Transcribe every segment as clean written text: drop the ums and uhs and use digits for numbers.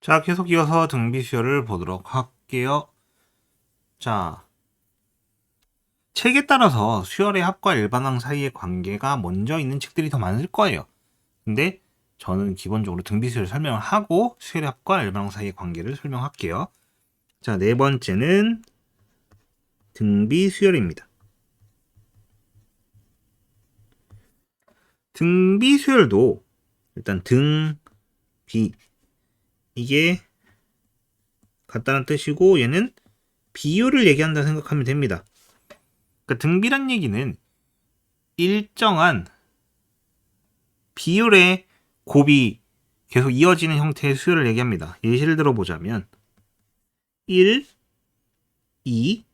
자, 계속 이어서 등비 수열을 보도록 할게요. 자, 책에 따라서 수열의 합과 일반항 사이의 관계가 먼저 있는 책들이 더 많을 거예요. 근데 저는 기본적으로 등비 수열 설명을 하고 수열의 합과 일반항 사이의 관계를 설명할게요. 자, 네 번째는 등비 수열입니다. 등비 수열도 일단 등, 비 이게 같다는 뜻이고 얘는 비율을 얘기한다 생각하면 됩니다. 그러니까 등비란 얘기는 일정한 비율의 곱이 계속 이어지는 형태의 수열을 얘기합니다. 예시를 들어보자면 1, 2,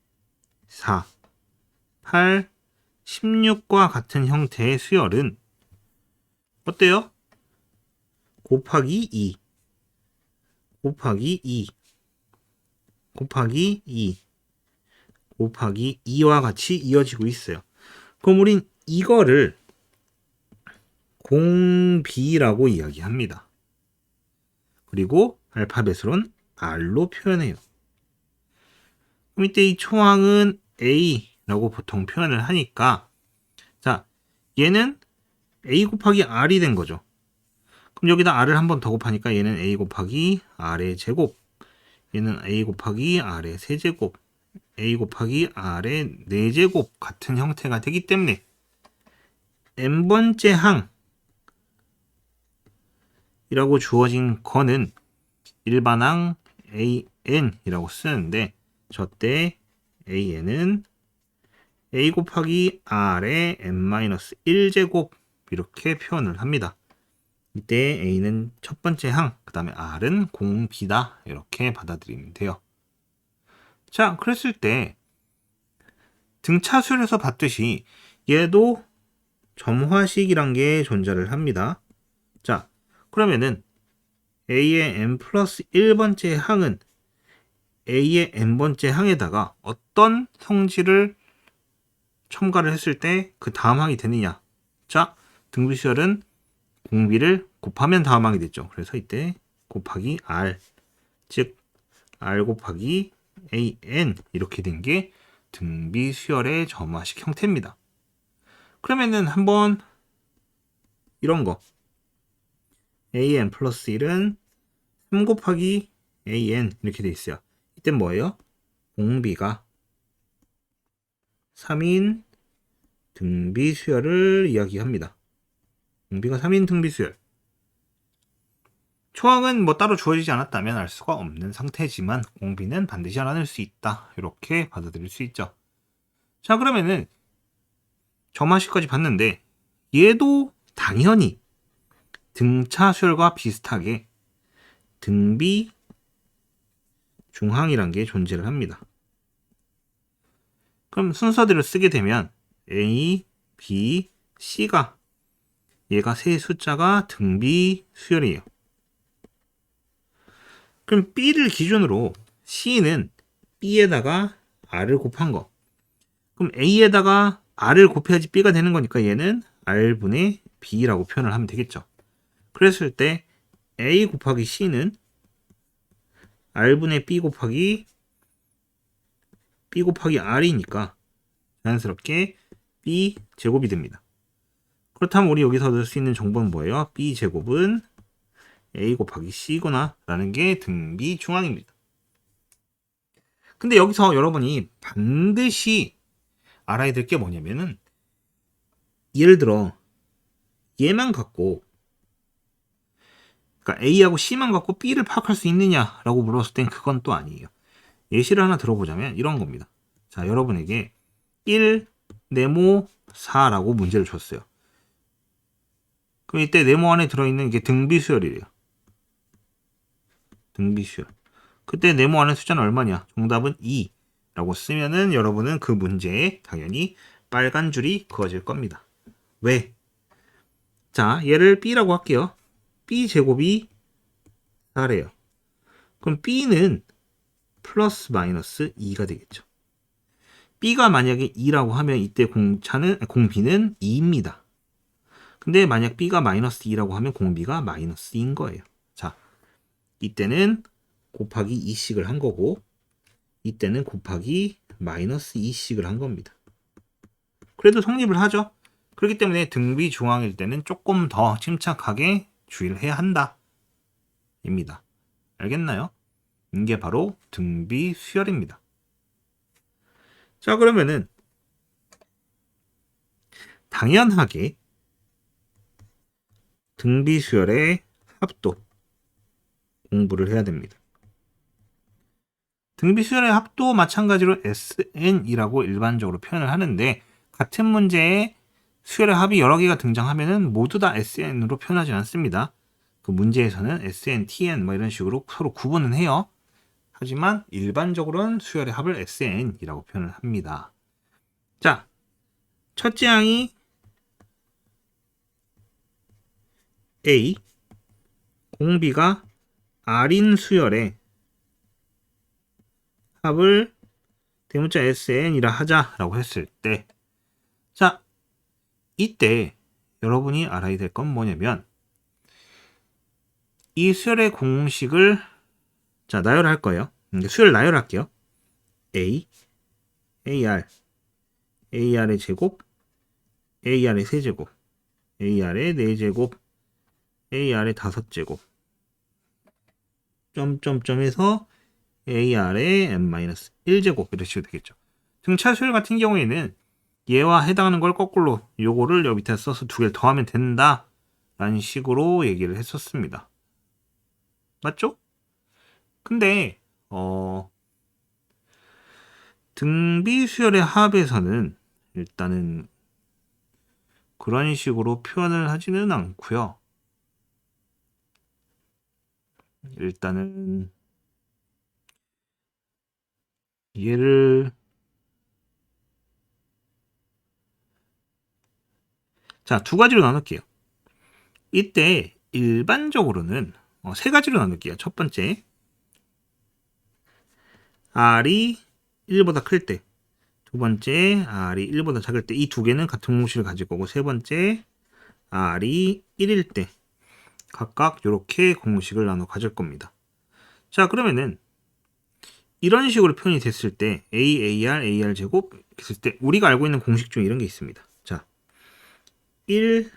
4, 8, 16과 같은 형태의 수열은 어때요? 곱하기 2, 곱하기 2, 곱하기 2, 곱하기 2와 같이 이어지고 있어요. 그럼 우린 이거를 공비라고 이야기합니다. 그리고 알파벳으론 R로 표현해요. 그럼 이때 이 초항은 A라고 보통 표현을 하니까 자, 얘는 A 곱하기 R이 된 거죠. 그럼 여기다 R을 한 번 더 곱하니까 얘는 A 곱하기 R의 제곱, 얘는 A 곱하기 R의 세제곱, A 곱하기 R의 4제곱 같은 형태가 되기 때문에 n번째 항이라고 주어진 거는 일반항 AN이라고 쓰는데 저때 AN은 A 곱하기 R의 n-1제곱 이렇게 표현을 합니다. 이때 A는 첫 번째 항, 그 다음에 R은 공비다 이렇게 받아들이면 돼요. 자, 그랬을 때 등차수열에서 봤듯이 얘도 점화식이란 게 존재를 합니다. 자, 그러면은 A의 n 플러스 1번째 항은 A의 n번째 항에다가 어떤 성질을 첨가를 했을 때 그 다음 항이 되느냐. 자, 등비수열은 공비를 곱하면 다음 항이 됐죠. 그래서 이때 곱하기 R, 즉 R 곱하기 AN 이렇게 된 게 등비수열의 점화식 형태입니다. 그러면은 한번 이런 거 AN 플러스 1은 3 곱하기 AN 이렇게 돼 있어요. 이때 뭐예요? 공비가 3인 등비수열을 이야기합니다. 공비가 3인 등비수열. 초항은 뭐 따로 주어지지 않았다면 알 수가 없는 상태지만 공비는 반드시 알아낼 수 있다. 이렇게 받아들일 수 있죠. 자, 그러면은 점화식까지 봤는데 얘도 당연히 등차 수열과 비슷하게 등비 중항이란 게 존재를 합니다. 그럼 순서대로 쓰게 되면 A, B, C가 얘가 세 숫자가 등비 수열이에요. 그럼 B를 기준으로 C는 B에다가 R을 곱한 거. 그럼 A에다가 R을 곱해야지 B가 되는 거니까 얘는 R분의 B라고 표현을 하면 되겠죠. 그랬을 때 A 곱하기 C는 R분의 B 곱하기 R이니까 자연스럽게 B 제곱이 됩니다. 그렇다면 우리 여기서 넣을 수 있는 정보는 뭐예요? B 제곱은 A 곱하기 C구나 라는 게 등비 중항입니다. 근데 여기서 여러분이 반드시 알아야 될 게 뭐냐면은 예를 들어 얘만 갖고 그러니까 A하고 C만 갖고 B를 파악할 수 있느냐라고 물었을 땐 그건 또 아니에요. 예시를 하나 들어보자면 이런 겁니다. 자, 여러분에게 1, 네모 4라고 문제를 줬어요. 그럼 이때 네모 안에 들어있는 게 등비수열이래요. 등비수열. 그때 네모 안에 숫자는 얼마냐? 정답은 2라고 쓰면은 여러분은 그 문제에 당연히 빨간 줄이 그어질 겁니다. 왜? 자, 얘를 B라고 할게요. B 제곱이 4래요. 그럼 B는 플러스 마이너스 2가 되겠죠. B가 만약에 2라고 하면 이때 공비는 2입니다. 근데 만약 B가 마이너스 2라고 하면 공비가 마이너스 2인 거예요. 자, 이때는 곱하기 2씩을 한 거고 이때는 곱하기 마이너스 2씩을 한 겁니다. 그래도 성립을 하죠. 그렇기 때문에 등비 중앙일 때는 조금 더 침착하게 주의를 해야 한다 입니다. 알겠나요? 이게 바로 등비 수열입니다. 자, 그러면은 당연하게 등비 수열의 합도 공부를 해야 됩니다. 등비 수열의 합도 마찬가지로 SN이라고 일반적으로 표현을 하는데 같은 문제에 수열의 합이 여러 개가 등장하면은 모두 다 SN으로 표현하지 않습니다. 그 문제에서는 SN, TN 뭐 이런 식으로 서로 구분은 해요. 하지만 일반적으로는 수열의 합을 SN이라고 표현을 합니다. 자, 첫째 항이 A, 공비가 R인 수열의 합을 대문자 SN이라 하자라고 했을 때, 자, 이때 여러분이 알아야 될 건 뭐냐면 이 수열의 공식을 자 나열할 거예요. 수열 나열할게요. A, AR, AR의 제곱, AR의 세제곱, AR의 4제곱, AR의 5제곱, 점점점에서 AR의 n-1제곱 이렇게 식으로 되겠죠. 등차 수열 같은 경우에는 얘와 해당하는 걸 거꾸로 요거를 여기 밑에 써서 두 개를 더하면 된다 라는 식으로 얘기를 했었습니다. 맞죠? 근데 등비 수열의 합에서는 일단은 그런 식으로 표현을 하지는 않고요. 일단은 얘를 자, 두 가지로 나눌게요. 이때 일반적으로는 세 가지로 나눌게요. 첫 번째, R이 1보다 클 때, 두 번째, R이 1보다 작을 때 이 두 개는 같은 공식을 가질 거고 세 번째, R이 1일 때 각각 이렇게 공식을 나눠 가질 겁니다. 자, 그러면은 이런 식으로 표현이 됐을 때 A, AR, AR 제곱 했을 때 우리가 알고 있는 공식 중에 이런 게 있습니다. 자, 1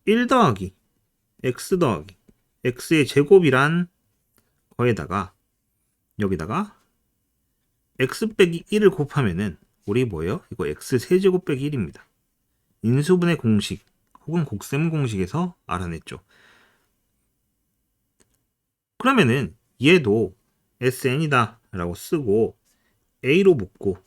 1 더하기 x 더하기 x의 제곱이란 거에다가 여기다가 x 빼기 1을 곱하면은 우리 뭐예요? 이거 x 세제곱 빼기 1입니다. 인수분해 공식 혹은 곱셈 공식에서 알아냈죠. 그러면은 얘도 SN이다 라고 쓰고 A로 묶고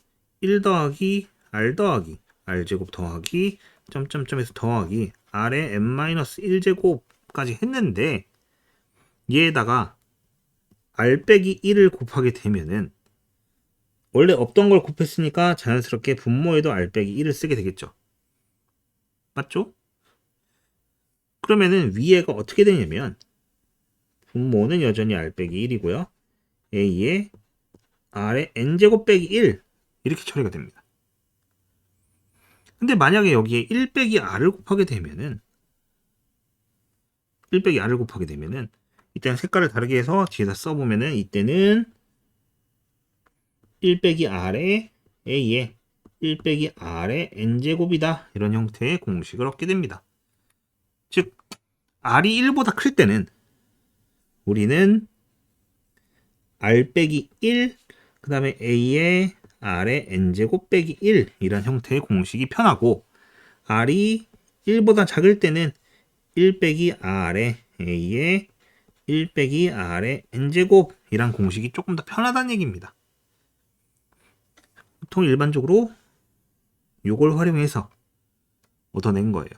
1 더하기 R 더하기 R제곱 더하기 점점점에서 더하기 R의 n-1제곱까지 했는데 얘에다가 R 빼기 1을 곱하게 되면은 원래 없던 걸 곱했으니까 자연스럽게 분모에도 R 빼기 1을 쓰게 되겠죠. 맞죠? 그러면은 위에가 어떻게 되냐면 분모는 여전히 R 빼기 1이고요. A에 R의 n제곱 빼기 1 이렇게 처리가 됩니다. 근데 만약에 여기에 1 빼기 R을 곱하게 되면은 1 빼기 R을 곱하게 되면은 이때는 색깔을 다르게 해서 뒤에다 써보면은 이때는 1 빼기 R의 A에 1 빼기 R의 n제곱이다 이런 형태의 공식을 얻게 됩니다. 즉 R이 1보다 클 때는 우리는 R 빼기 1 그 다음에 A의 R의 n제곱 빼기 1 이런 형태의 공식이 편하고 R이 1보다 작을 때는 1 빼기 R의 A의 1 빼기 R의 n제곱 이란 공식이 조금 더 편하다는 얘기입니다. 보통 일반적으로 이걸 활용해서 얻어낸 거예요.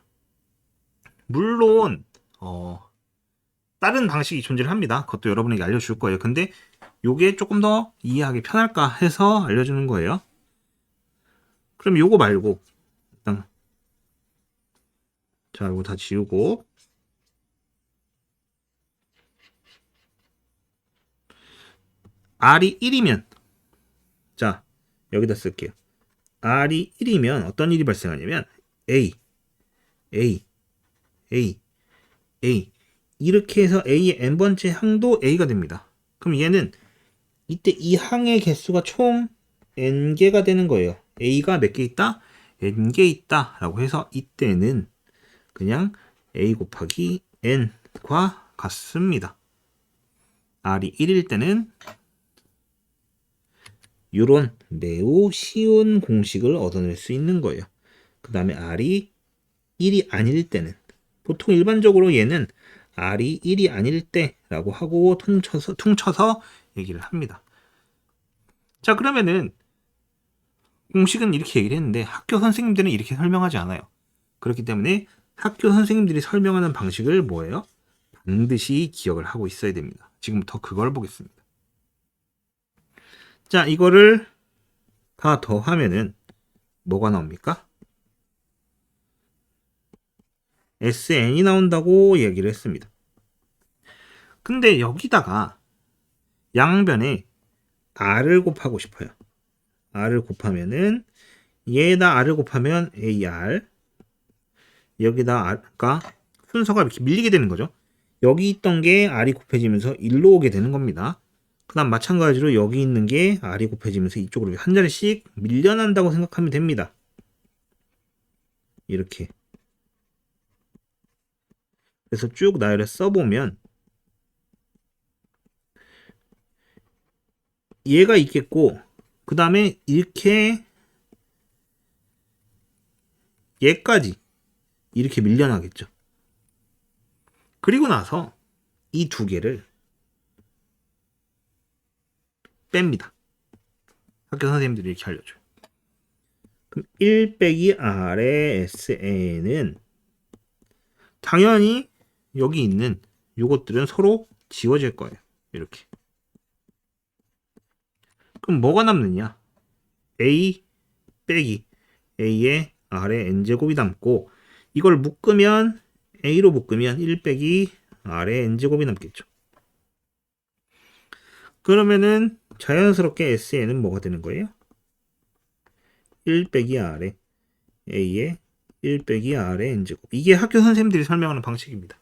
물론 다른 방식이 존재를 합니다. 그것도 여러분에게 알려줄 거예요. 근데 요게 조금 더 이해하기 편할까 해서 알려주는 거예요. 그럼 요거 말고 일단 자, 이거 다 지우고 R이 1이면 자, 여기다 쓸게요. R이 1이면 어떤 일이 발생하냐면 A A 이렇게 해서 A의 n번째 항도 A가 됩니다. 그럼 얘는 이때 이 항의 개수가 총 n개가 되는 거예요. A가 몇 개 있다? n개 있다 라고 해서 이때는 그냥 A 곱하기 n과 같습니다. R이 1일 때는 이런 매우 쉬운 공식을 얻어낼 수 있는 거예요. 그 다음에 R이 1이 아닐 때는 보통 일반적으로 얘는 R이 1이 아닐 때라고 하고 퉁쳐서 얘기를 합니다. 자, 그러면은 공식은 이렇게 얘기를 했는데 학교 선생님들은 이렇게 설명하지 않아요. 그렇기 때문에 학교 선생님들이 설명하는 방식을 뭐예요? 반드시 기억을 하고 있어야 됩니다. 지금부터 그걸 보겠습니다. 자, 이거를 다 더하면은 뭐가 나옵니까? SN이 나온다고 얘기를 했습니다. 근데 여기다가 양변에 R을 곱하고 싶어요. R을 곱하면은 얘에다 R을 곱하면 AR 여기다 R가 순서가 이렇게 밀리게 되는 거죠. 여기 있던 게 R이 곱해지면서 1로 오게 되는 겁니다. 그 다음 마찬가지로 여기 있는 게 R이 곱해지면서 이쪽으로 한 자리씩 밀려난다고 생각하면 됩니다. 이렇게. 그래서 쭉 나열해 써보면 얘가 있겠고 그 다음에 이렇게 얘까지 이렇게 밀려나겠죠. 그리고 나서 이 두 개를 뺍니다. 학교 선생님들이 이렇게 알려줘요. 그럼 1 빼기 R의 SN은 당연히 여기 있는 요것들은 서로 지워질 거예요. 이렇게. 그럼 뭐가 남느냐? A 빼기 A의 R의 N제곱이 남고 이걸 묶으면 A로 묶으면 1 빼기 R의 N제곱이 남겠죠. 그러면은 자연스럽게 SN은 뭐가 되는 거예요? 1 빼기 R의 A의 1 빼기 R의 N제곱. 이게 학교 선생님들이 설명하는 방식입니다.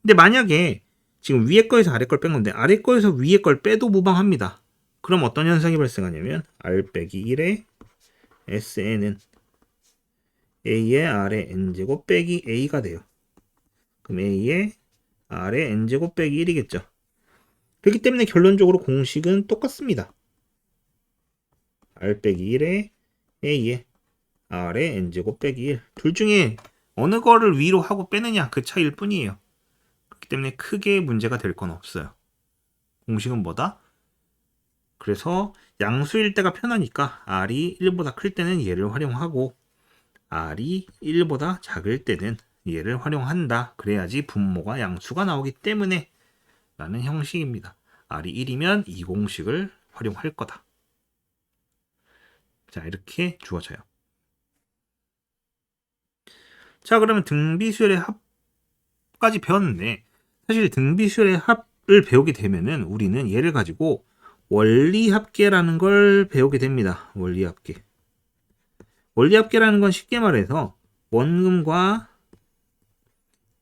근데 만약에 지금 위에 거에서 아래 걸 뺀 건데 아래 거에서 위에 걸 빼도 무방합니다. 그럼 어떤 현상이 발생하냐면 R 빼기 1의 SN은 A의 R의 N제곱 빼기 A가 돼요. 그럼 A의 R의 N제곱 빼기 1이겠죠. 그렇기 때문에 결론적으로 공식은 똑같습니다. R 빼기 1의 A의 R의 N제곱 빼기 1. 둘 중에 어느 거를 위로 하고 빼느냐 그 차이일 뿐이에요. 그렇기 때문에 크게 문제가 될 건 없어요. 공식은 뭐다? 그래서 양수일 때가 편하니까 R이 1보다 클 때는 얘를 활용하고 R이 1보다 작을 때는 얘를 활용한다. 그래야지 분모가 양수가 나오기 때문에 라는 형식입니다. R이 1이면 이 공식을 활용할 거다. 자, 이렇게 주어져요. 자, 그러면 등비수열의 합까지 배웠는데 사실 등비수열의 합을 배우게 되면은 우리는 얘를 가지고 원리합계라는 걸 배우게 됩니다. 원리합계. 원리합계라는 건 쉽게 말해서 원금과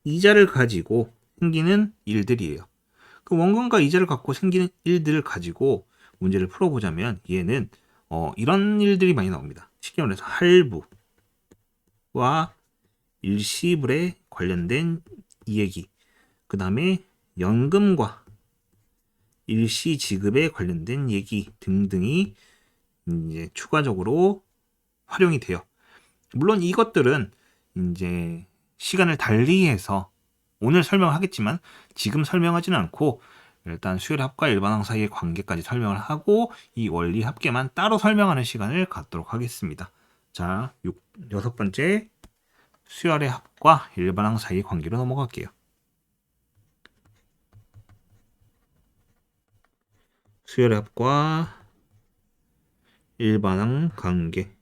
이자를 가지고 생기는 일들이에요. 그 원금과 이자를 갖고 생기는 일들을 가지고 문제를 풀어보자면 얘는 이런 일들이 많이 나옵니다. 쉽게 말해서 할부와 일시불에 관련된 얘기, 그 다음에 연금과 일시 지급에 관련된 얘기 등등이 이제 추가적으로 활용이 돼요. 물론 이것들은 이제 시간을 달리해서 오늘 설명하겠지만 지금 설명하지는 않고 일단 수열의 합과 일반항 사이의 관계까지 설명을 하고 이 원리 합계만 따로 설명하는 시간을 갖도록 하겠습니다. 자, 여섯 번째 수열의 합과 일반항 사이의 관계로 넘어갈게요. 수열의 합과 일반항 관계.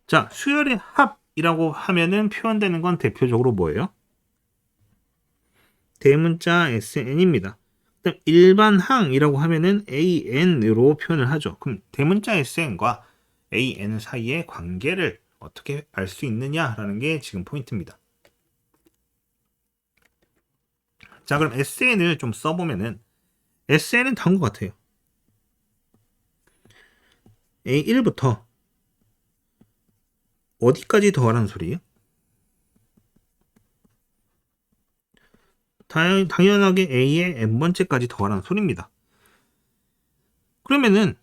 자, 수열의 합이라고 하면은 표현되는 건 대표적으로 뭐예요? 대문자 SN입니다. 일반항이라고 하면은 AN으로 표현을 하죠. 그럼 대문자 SN과 a, n 사이의 관계를 어떻게 알 수 있느냐라는 게 지금 포인트입니다. 자, 그럼 SN을 좀 써보면은 SN은 다음 것 같아요. A1부터 어디까지 더하라는 소리예요? 당연하게 A의 n번째까지 더하라는 소리입니다. 그러면은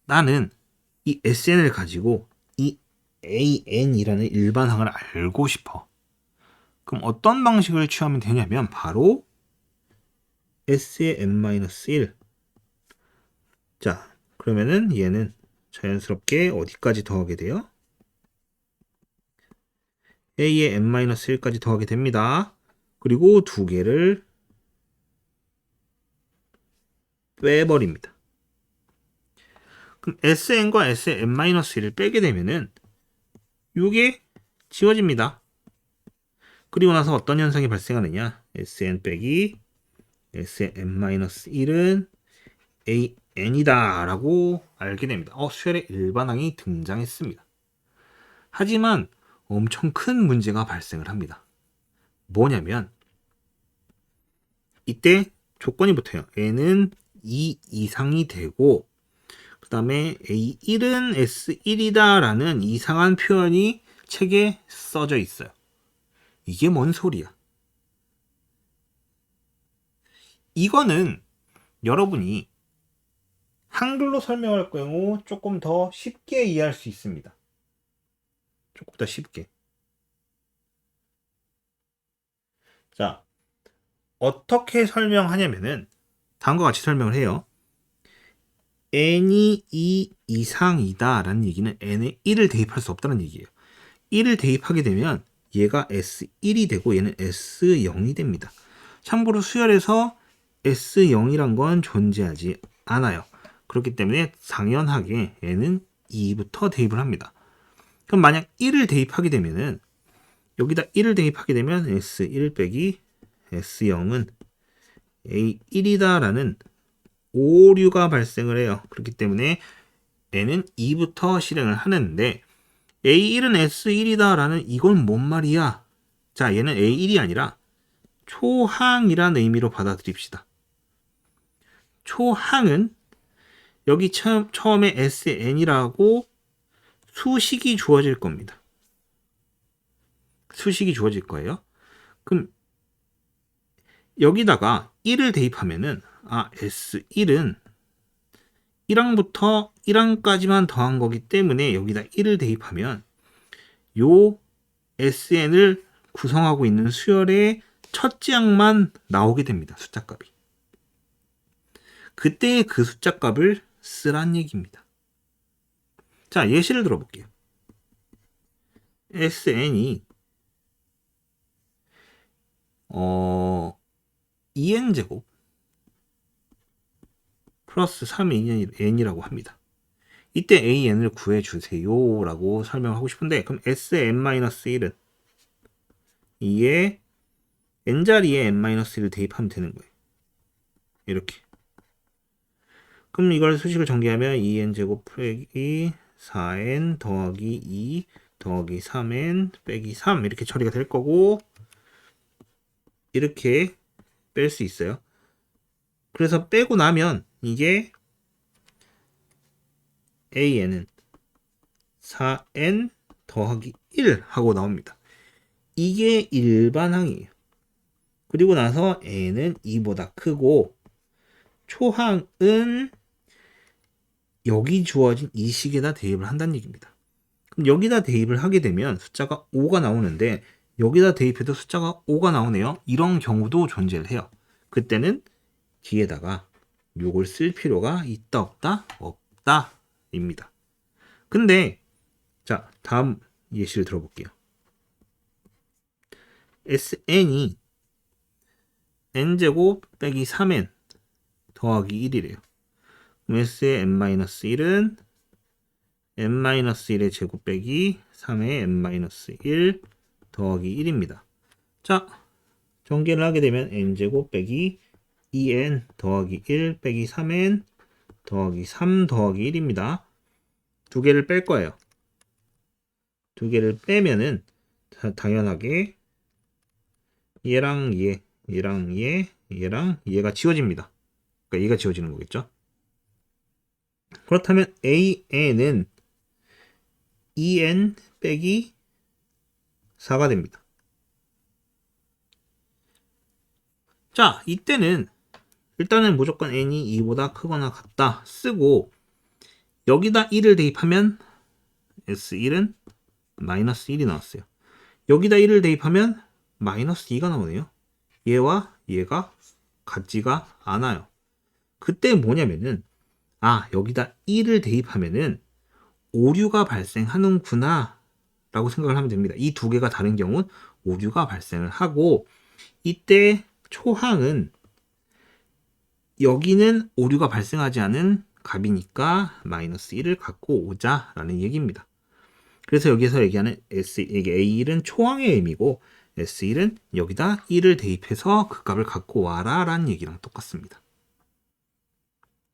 나는 이 SN을 가지고 이 AN이라는 일반항을 알고 싶어. 그럼 어떤 방식을 취하면 되냐면 바로 S의 n-1. 자, 그러면은 얘는 자연스럽게 어디까지 더하게 돼요? A의 n-1까지 더하게 됩니다. 그리고 두 개를 빼버립니다. 그럼 Sn과 S의 n-1을 빼게 되면은 이게 지워집니다. 그리고 나서 어떤 현상이 발생하느냐? Sn 빼기 S의 n-1은 AN이다 라고 알게 됩니다. 수열의 일반항이 등장했습니다. 하지만 엄청 큰 문제가 발생을 합니다. 뭐냐면 이때 조건이 붙어요. n은 2 이상이 되고 그 다음에 A1은 S1이다 라는 이상한 표현이 책에 써져 있어요. 이게 뭔 소리야? 이거는 여러분이 한글로 설명할 경우 조금 더 쉽게 이해할 수 있습니다. 조금 더 쉽게. 자, 어떻게 설명하냐면은 다음과 같이 설명을 해요. n이 2 이상이다 라는 얘기는 n에 1을 대입할 수 없다는 얘기예요. 1을 대입하게 되면 얘가 S1이 되고 얘는 S0이 됩니다. 참고로 수열에서 S0이란 건 존재하지 않아요. 그렇기 때문에 당연하게 n은 2부터 대입을 합니다. 그럼 만약 1을 대입하게 되면은 여기다 1을 대입하게 되면 S1 빼기 S0은 A1이다 라는 오류가 발생을 해요. 그렇기 때문에 n은 2부터 실행을 하는데 A1은 S1이다 라는 이건 뭔 말이야? 자, 얘는 A1이 아니라 초항이라는 의미로 받아들입시다. 초항은 여기 처음에 SN이라고 수식이 주어질 겁니다. 수식이 주어질 거예요. 그럼 여기다가 1을 대입하면은 S1은 1항부터 1항까지만 더한 거기 때문에 여기다 1을 대입하면 요 SN을 구성하고 있는 수열의 첫째 항만 나오게 됩니다. 숫자 값이. 그때 그 숫자 값을 쓰란 얘기입니다. 자, 예시를 들어볼게요. SN이 2n제곱 플러스 3의 n이라고 합니다. 이때 an을 구해주세요 라고 설명하고 싶은데 그럼 Sn-1은 2에 n자리에 n-1을 대입하면 되는 거예요. 이렇게. 그럼 이걸 수식을 전개하면 2n제곱 빼기 4n 더하기 2 더하기 3n 빼기 3 이렇게 처리가 될 거고 이렇게 뺄 수 있어요. 그래서 빼고 나면 이게 an은 4n 더하기 1 하고 나옵니다. 이게 일반항이에요. 그리고 나서 n은 2보다 크고 초항은 여기 주어진 이 식에다 대입을 한다는 얘기입니다. 그럼 여기다 대입을 하게 되면 숫자가 5가 나오는데 여기다 대입해도 숫자가 5가 나오네요. 이런 경우도 존재를 해요. 그때는 뒤에다가 요걸 쓸 필요가 있다 없다? 없다 입니다. 근데 자, 다음 예시를 들어볼게요. SN이 n제곱 빼기 3n 더하기 1이래요. 그럼 S의 n-1은 n-1의 제곱 빼기 3의 n-1 더하기 1입니다. 자, 전개를 하게 되면 n제곱 빼기 2n 더하기 1 빼기 3n 더하기 3 더하기 1입니다. 두 개를 뺄 거예요. 두 개를 빼면은 당연하게 얘랑 얘랑 얘랑 얘가 지워집니다. 그러니까 얘가 지워지는 거겠죠. 그렇다면 AN은 2N 빼기 4가 됩니다. 자, 이때는 일단은 무조건 n이 2보다 크거나 같다 쓰고 여기다 1을 대입하면 S1은 마이너스 1이 나왔어요. 여기다 1을 대입하면 마이너스 2가 나오네요. 얘와 얘가 같지가 않아요. 그때 뭐냐면은 여기다 1을 대입하면은 오류가 발생하는구나 라고 생각을 하면 됩니다. 이 두 개가 다른 경우는 오류가 발생을 하고 이때 초항은 여기는 오류가 발생하지 않은 값이니까 마이너스 1을 갖고 오자라는 얘기입니다. 그래서 여기서 얘기하는 A1은 초항의 의미고 S1은 여기다 1을 대입해서 그 값을 갖고 와라 라는 얘기랑 똑같습니다.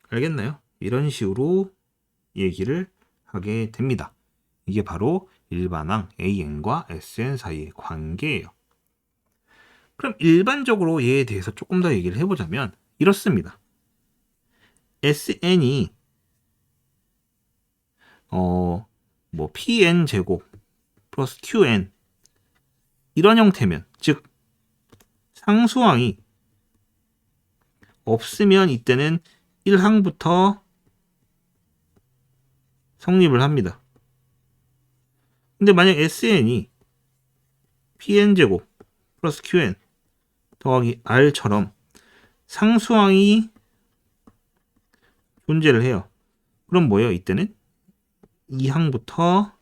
알겠나요? 이런 식으로 얘기를 하게 됩니다. 이게 바로 일반항 AN과 SN 사이의 관계예요. 그럼 일반적으로 얘에 대해서 조금 더 얘기를 해보자면 이렇습니다. SN이 PN 제곱 플러스 QN 이런 형태면 즉 상수항이 없으면 이때는 1항부터 성립을 합니다. 근데 만약 SN이 PN 제곱 플러스 QN 더하기 R처럼 상수항이 존재를 해요. 그럼 뭐예요? 이때는 2항부터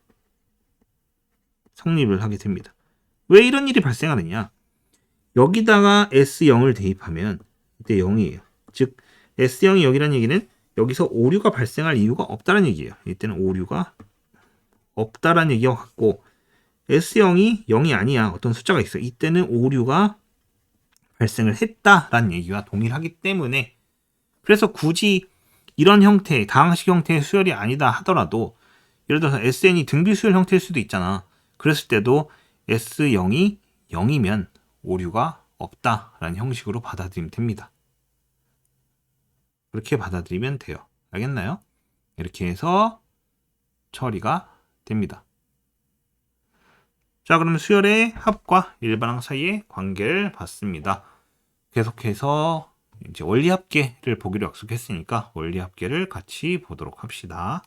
성립을 하게 됩니다. 왜 이런 일이 발생하느냐? 여기다가 S0을 대입하면 이때 0이에요. 즉 S0이 여기라는 얘기는 여기서 오류가 발생할 이유가 없다는 얘기예요. 이때는 오류가 없다라는 얘기와 같고 S0이 0이 아니야. 어떤 숫자가 있어. 이때는 오류가 발생을 했다라는 얘기와 동일하기 때문에 그래서 굳이 이런 형태, 다항식 형태의 수열이 아니다 하더라도 예를 들어서 SN이 등비 수열 형태일 수도 있잖아. 그랬을 때도 S0이 0이면 오류가 없다라는 형식으로 받아들이면 됩니다. 그렇게 받아들이면 돼요. 알겠나요? 이렇게 해서 처리가 됩니다. 자, 그럼 수열의 합과 일반항 사이의 관계를 봤습니다. 계속해서 이제 원리합계를 보기로 약속했으니까 원리합계를 같이 보도록 합시다.